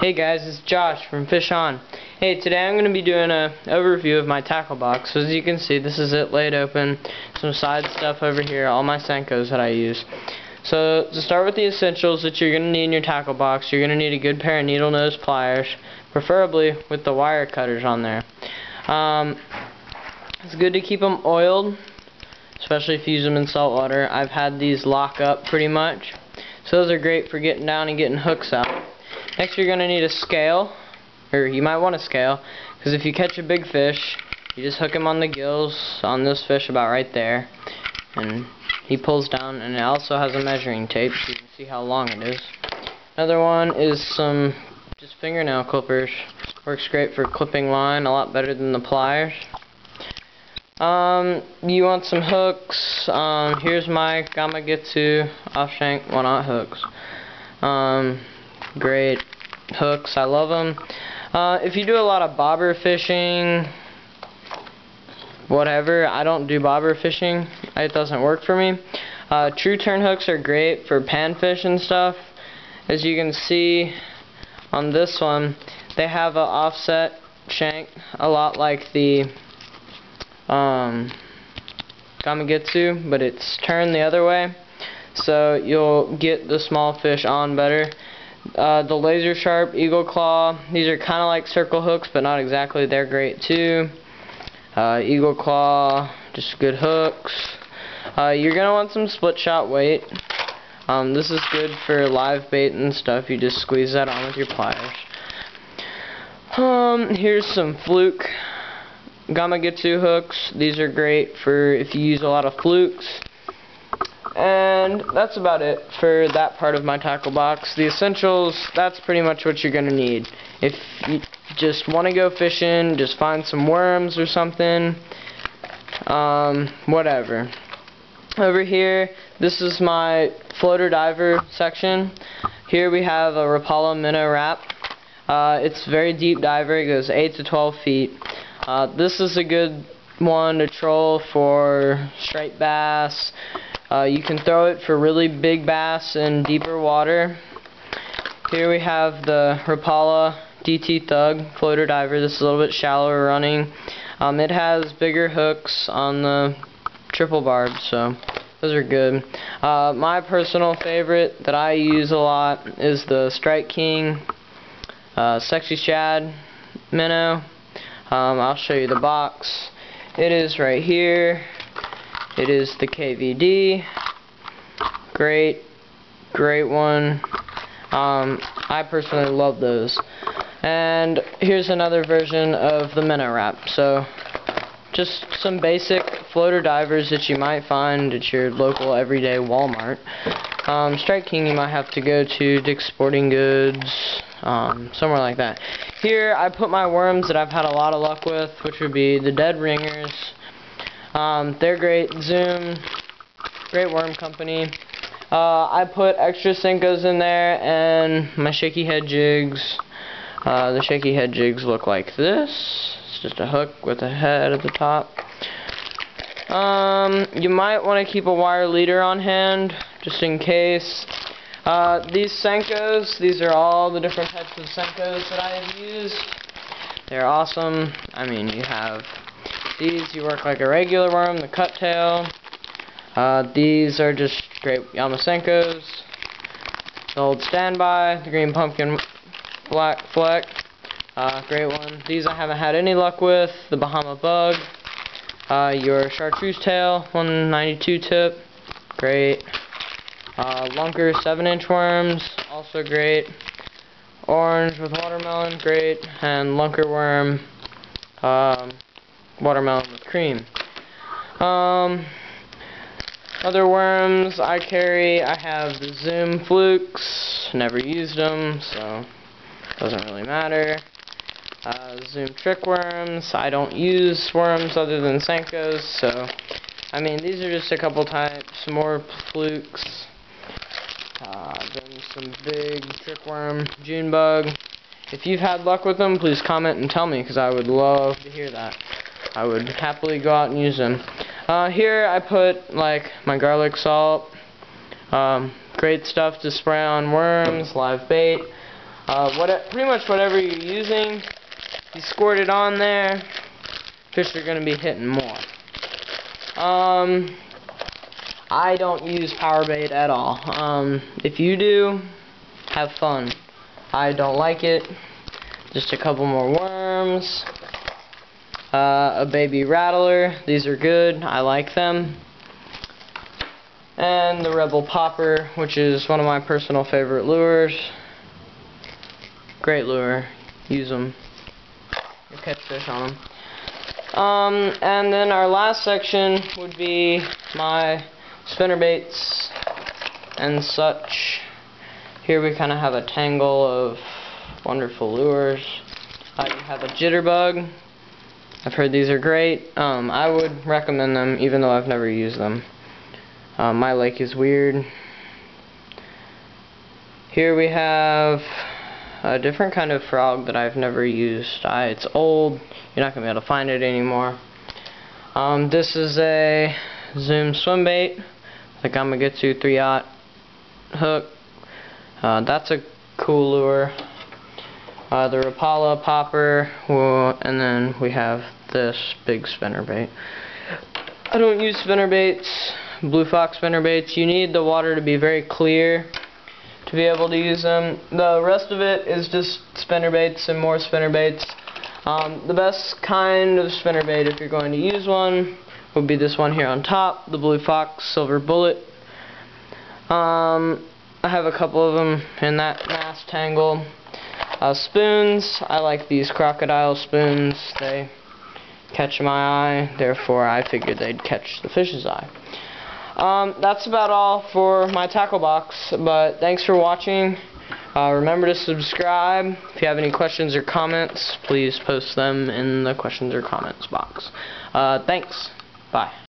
Hey guys, it's Josh from Fish On. Hey, today I'm going to be doing an overview of my tackle box. So as you can see, this is it laid open. Some side stuff over here, all my Senkos that I use. So to start with the essentials that you're going to need in your tackle box, you're going to need a good pair of needle nose pliers, preferably with the wire cutters on there. It's good to keep them oiled, especially if you use them in salt water. I've had these lock up pretty much. So those are great for getting down and getting hooks out. Next you're going to need a scale, or you might want a scale, because if you catch a big fish, you just hook him on the gills on this fish about right there, and he pulls down, and it also has a measuring tape so you can see how long it is. Another one is some just fingernail clippers. Works great for clipping line, a lot better than the pliers. You want some hooks. Here's my Gamakatsu off-shank 1/0 hooks. Great hooks, I love them. If you do a lot of bobber fishing, whatever, I don't do bobber fishing, it doesn't work for me. True turn hooks are great for panfish and stuff. As you can see on this one, they have an offset shank, a lot like the Gamakatsu, but it's turned the other way, so you'll get the small fish on better. The Laser Sharp Eagle Claw, these are kind of like circle hooks, but not exactly. They're great too. Eagle Claw, just good hooks. You're gonna want some split shot weight. This is good for live bait and stuff. You just squeeze that on with your pliers. Here's some fluke Gamakatsu hooks. These are great for if you use a lot of flukes. And that's about it for that part of my tackle box. The essentials, that's pretty much what you're going to need. If you just want to go fishing, just find some worms or something, whatever. Over here, this is my floater diver section. Here we have a Rapala minnow wrap. It's very deep diver, it goes 8 to 12 feet. This is a good one to troll for striped bass. You can throw it for really big bass in deeper water. Here we have the Rapala DT Thug floater diver. This is a little bit shallower running. It has bigger hooks on the triple barb, so those are good. My personal favorite that I use a lot is the Strike King Sexy Shad minnow. I'll show you the box. It is right here. It is the KVD. Great one. I personally love those. And here's another version of the minnow wrap. So just some basic floater divers that you might find at your local everyday Walmart. Strike King you might have to go to Dick's Sporting Goods, somewhere like that. Here I put my worms that I've had a lot of luck with, which would be the Dead Ringers. They're great. Zoom, great worm company. I put extra Senkos in there and my shaky head jigs. The shaky head jigs look like this. It's just a hook with a head at the top. You might want to keep a wire leader on hand just in case. These Senkos, these are all the different types of Senkos that I have used. They're awesome. I mean, you have these, you work like a regular worm, the cut tail. These are just great Yamasenkos. The old standby, the green pumpkin black fleck, great one. These I haven't had any luck with. The Bahama Bug, your chartreuse tail, 192 tip, great. Lunker 7-inch worms, also great. Orange with watermelon, great. And Lunker worm, watermelon with cream. Other worms I carry, I have the Zoom flukes, never used them, so doesn't really matter. Zoom trick worms, I don't use worms other than Senkos, so I mean these are just a couple types. More flukes, then some big trick worm, June bug. If you've had luck with them, please comment and tell me, because I would love to hear that. I would happily go out and use them. Here I put like my garlic salt, great stuff to spray on worms, live bait. Pretty much whatever you're using, you squirt it on there, fish are going to be hitting more. I don't use power bait at all. If you do, have fun. I don't like it. Just a couple more worms. A baby rattler. These are good. I like them. And the Rebel Popper, which is one of my personal favorite lures. Great lure. Use them. You'll catch fish on them. And then our last section would be my spinnerbaits and such. Here we kind of have a tangle of wonderful lures. You have a jitterbug. I've heard these are great. I would recommend them even though I've never used them. My lake is weird. Here we have a different kind of frog that I've never used. It's old. You're not going to be able to find it anymore. This is a Zoom swim bait. Like Gamakatsu 3/0 hook. That's a cool lure. The Rapala popper, and then we have this big spinnerbait. I don't use spinnerbaits, Blue Fox spinnerbaits. You need the water to be very clear to be able to use them. The rest of it is just spinnerbaits and more spinnerbaits. The best kind of spinnerbait, if you're going to use one, would be this one here on top, the Blue Fox Silver Bullet. I have a couple of them in that mass tangle. Spoons, I like these crocodile spoons. They catch my eye, therefore I figured they'd catch the fish's eye. That's about all for my tackle box, but thanks for watching. Remember to subscribe. If you have any questions or comments, please post them in the questions or comments box. Thanks. Bye.